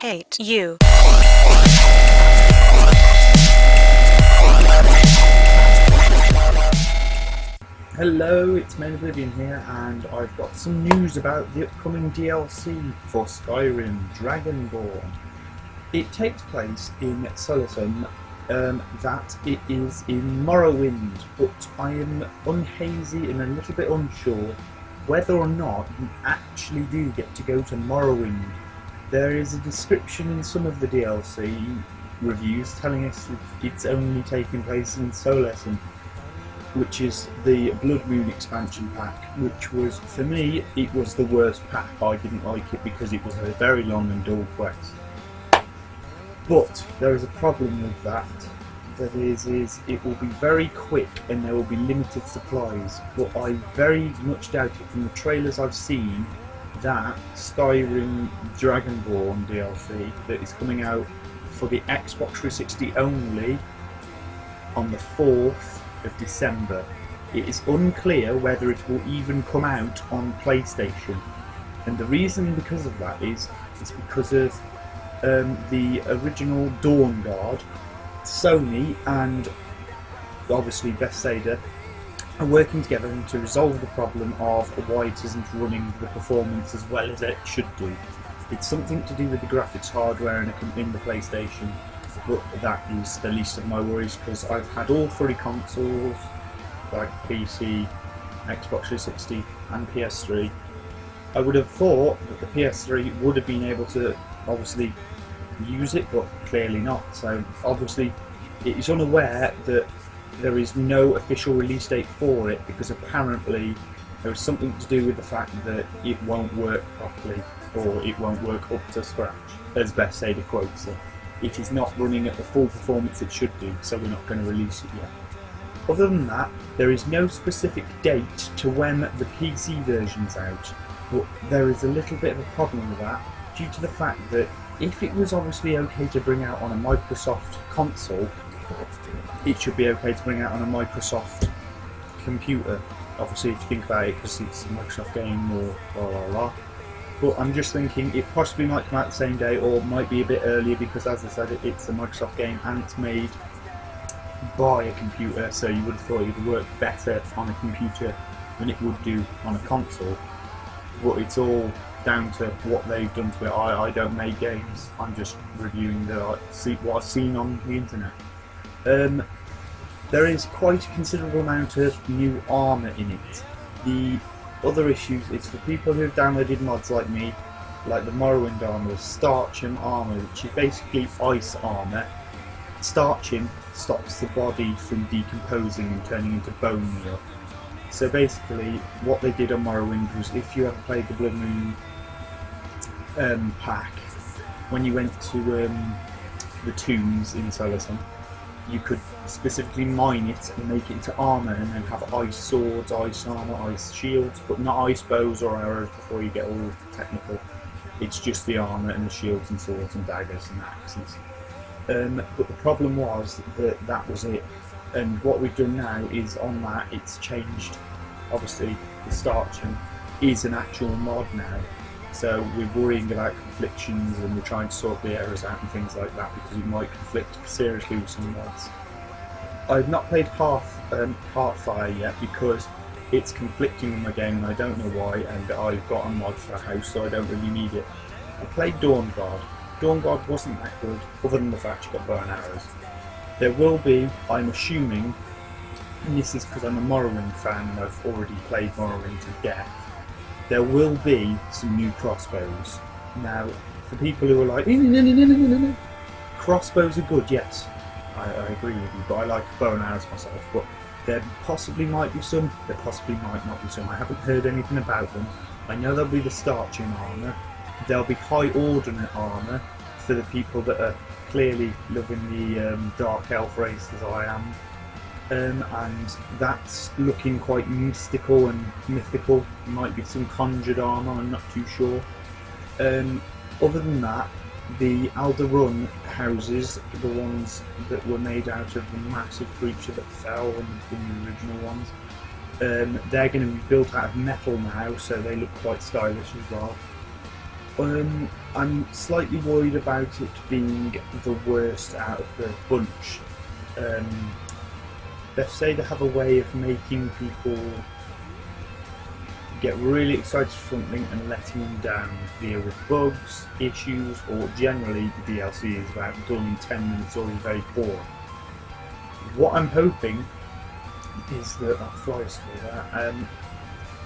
hate you. Hello, it's Mainoblivion here, and I've got some news about the upcoming DLC for Skyrim, Dragonborn. It takes place in Solasum, that it is in Morrowind, but I am unhazy and a little bit unsure whether or not you actually do get to go to Morrowind. There is a description in some of the DLC reviews telling us that it's only taking place in Solasum, which is the Blood Moon expansion pack, which was, for me, it was the worst pack. I didn't like it because it was a very long and dull quest. But there is a problem with that. That is it will be very quick and there will be limited supplies. But I very much doubt it from the trailers I've seen that Skyrim Dragonborn DLC that is coming out for the Xbox 360 only on the 4th of December. It is unclear whether it will even come out on PlayStation, and the reason because of that is because of the original Dawn Guard, Sony and obviously Bethesda are working together to resolve the problem of why it isn't running the performance as well as it should do. It's something to do with the graphics hardware in the PlayStation, but that is the least of my worries because I've had all three consoles, like PC, Xbox 360 and PS3. I would have thought that the PS3 would have been able to obviously use it, but clearly not. So obviously it is unaware that there is no official release date for it because apparently there is something to do with the fact that it won't work properly, or it won't work up to scratch, as Bethesda quotes it. It is not running at the full performance it should do, so we're not going to release it yet. Other than that, there is no specific date to when the PC version's out, but there is a little bit of a problem with that due to the fact that if it was obviously okay to bring out on a Microsoft console, it should be okay to bring out on a Microsoft computer. Obviously, if you think about it, because it's a Microsoft game or blah blah blah. But I'm just thinking it possibly might come out the same day, or might be a bit earlier, because as I said, it's a Microsoft game and it's made by a computer, so you would have thought it would work better on a computer than it would do on a console. But it's all down to what they've done to it. I don't make games, I'm just reviewing what I've seen on the internet. There is quite a considerable amount of new armour in it. The other issues is for people who have downloaded mods like me, like the Morrowind armour, Starchim armour, which is basically ice armour. Starchim stops the body from decomposing and turning into bone meal. So basically what they did on Morrowind was, if you ever played the Blood Moon pack, when you went to the tombs in Solasum, you could specifically mine it and make it into armour, and then have ice swords, ice armour, ice shields, but not ice bows or arrows before you get all technical. It's just the armour and the shields and swords and daggers and axes. But the problem was that that was it, and what we've done now is on that it's changed. Obviously the Starchim is an actual mod now, so we're worrying about conflictions and we're trying to sort the errors out and things like that, because it might conflict seriously with some mods. I've not played Heartfire yet because it's conflicting with my game and I don't know why, and I've got a mod for a house, so I don't really need it. I played Dawn Guard. Dawn Guard wasn't that good, other than the fact you got bow and arrows. There will be, I'm assuming, and this is because I'm a Morrowind fan and I've already played Morrowind to death, there will be some new crossbows. Now, for people who are like, no, crossbows are good, yes, I agree with you, but I like bow and arrows myself, but there possibly might be some, there possibly might not be some. I haven't heard anything about them. I know there'll be the Starchim armour, there'll be High Ordinate armour for the people that are clearly loving the Dark Elf race as I am. And that's looking quite mystical and mythical. There might be some conjured armour, I'm not too sure. Other than that, the Alderun houses, the ones that were made out of the massive creature that fell in the original ones, they're going to be built out of metal now, so they look quite stylish as well. I'm slightly worried about it being the worst out of the bunch. Bethesda have a way of making people get really excited for something and letting them down via with bugs, issues, or generally the DLC is about done in 10 minutes or is very poor. What I'm hoping is that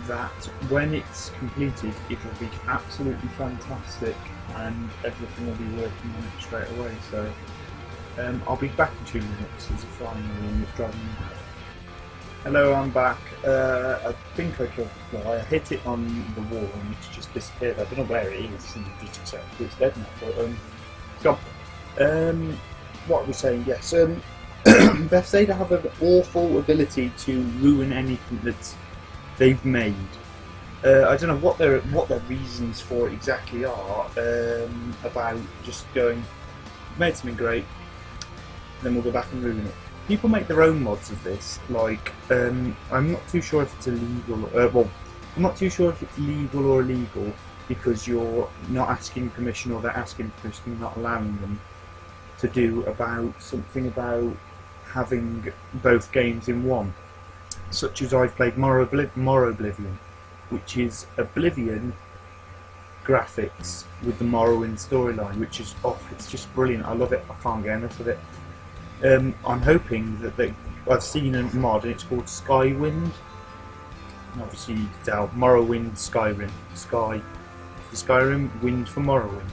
that when it's completed it will be absolutely fantastic and everything will be working on it straight away. So I'll be back in 2 minutes as a final and it's driving me mad. Hello, I'm back. I think I killed the fly. I hit it on the wall and it's just disappeared. I don't know where it is and just accepted it's dead now. But it's gone. What are we saying? Yes. Bethesda have an awful ability to ruin anything that they've made. I don't know what their reasons for it exactly are. About just going, made something great, then we'll go back and ruin it. People make their own mods of this. Like, I'm not too sure if it's illegal. I'm not too sure if it's legal or illegal because you're not asking permission or they're asking permission, you're not allowing them to do about something about having both games in one. Such as I've played Mainoblivion, which is Oblivion graphics with the Morrowind storyline, which is it's just brilliant. I love it. I can't get enough of it. I'm hoping that I've seen a mod and it's called Skywind. And obviously you can tell Morrowind, Skyrim, Sky for Skyrim, Wind for Morrowind.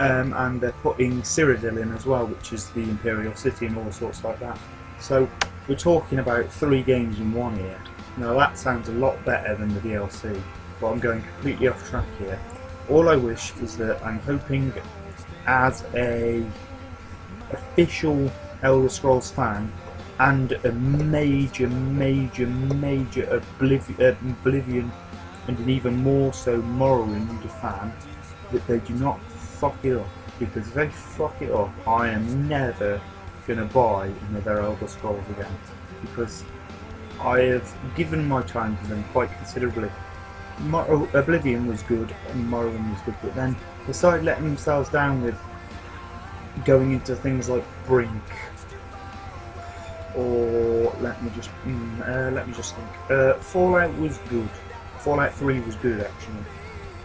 And they're putting Cyrodiil in as well, which is the Imperial City and all sorts like that. So we're talking about 3 games in one here. Now that sounds a lot better than the DLC, but I'm going completely off track here. All I wish is that I'm hoping as a official Elder Scrolls fan and a major Oblivion and an even more so Morrowind fan, that they do not fuck it up, because if they fuck it up I am never going to buy another Elder Scrolls again, because I have given my time to them quite considerably. Oblivion was good and Morrowind was good, but then they started letting themselves down with going into things like Brink, or let me just think. Fallout was good. Fallout 3 was good actually.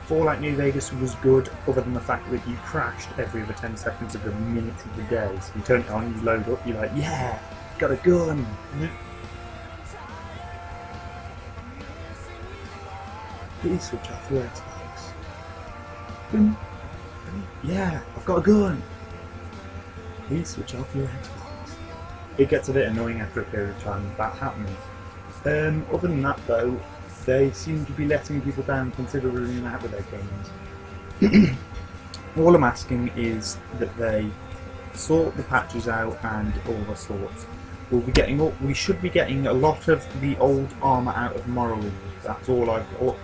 Fallout New Vegas was good, other than the fact that you crashed every other 10 seconds of the minute of the day. So you turn it on, you load up, you're like, yeah, got a gun. Please switch off your Xbox. Boom. Yeah, I've got a gun. Please switch off your Xbox. It gets a bit annoying after a period of time that happens. Other than that though, they seem to be letting people down considerably in that with their games. All I'm asking is that they sort the patches out and all the sorts. We should be getting a lot of the old armour out of Morrowind. That's all I've got.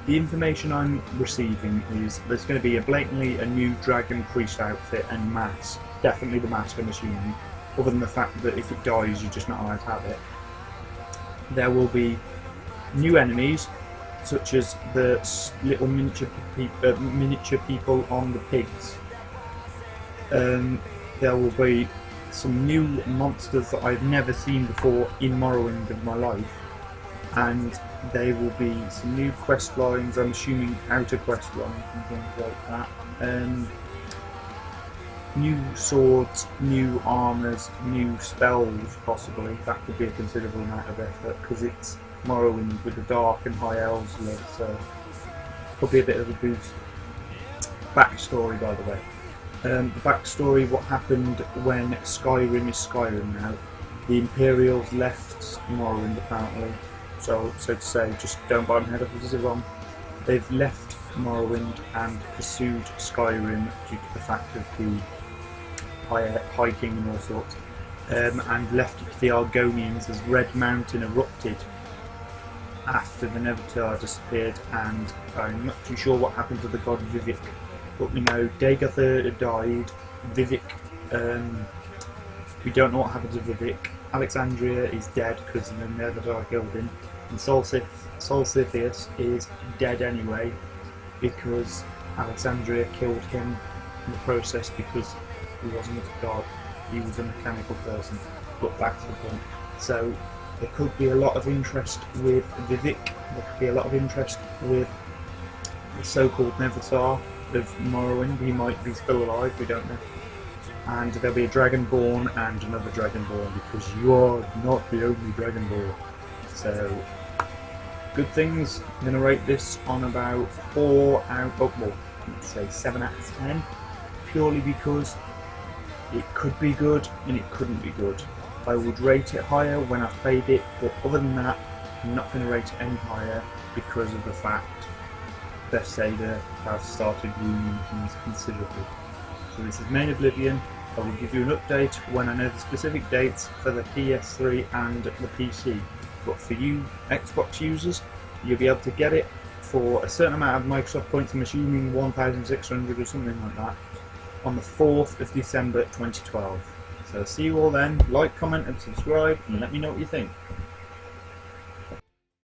The information I'm receiving is there's going to be blatantly a new Dragon Priest outfit and mask. Definitely the mask, I'm assuming. Other than the fact that if it dies, you're just not allowed to have it. There will be new enemies, such as the little miniature people on the pigs. There will be some new monsters that I've never seen before in Morrowind in my life, and there will be some new quest lines, I'm assuming outer quest lines and things like that. New swords, new armours, new spells possibly. That could be a considerable amount of effort because it's Morrowind with the dark and high elves love, so could be a bit of a boost. Backstory, by the way. The backstory, what happened when Skyrim is Skyrim now. The Imperials left Morrowind apparently, so to say, just don't buy my head up if this is wrong. They've left Morrowind and pursued Skyrim due to the fact of the hiking and all sorts, and left it to the Argonians as Red Mountain erupted after the Nevertar disappeared, and I'm not too sure what happened to the god Vivek, but we know Dagoth had died, Vivek, we don't know what happened to Vivek. Alexandria is dead because the Nevertar killed him, and Solsithius is dead anyway because Alexandria killed him in the process because he wasn't a god, he was a mechanical person. But back to the point. So there could be a lot of interest with Vivek, there could be a lot of interest with the so-called Nevatar of Morrowind. He might be still alive, we don't know. And there'll be a Dragonborn and another Dragonborn, because you're not the only Dragonborn. So, good things. I'm going to rate this on about 4 out of, well, let's say 7 out of 10, purely because it could be good and it couldn't be good. I would rate it higher when I've played it, but other than that, I'm not going to rate it any higher because of the fact Bethesda have started ruining things considerably. So this is Mainoblivion. I will give you an update when I know the specific dates for the PS3 and the PC. But for you Xbox users, you'll be able to get it for a certain amount of Microsoft points, I'm assuming 1,600 or something like that, on the 4th of December 2012. So see you all then, like, comment and subscribe and let me know what you think.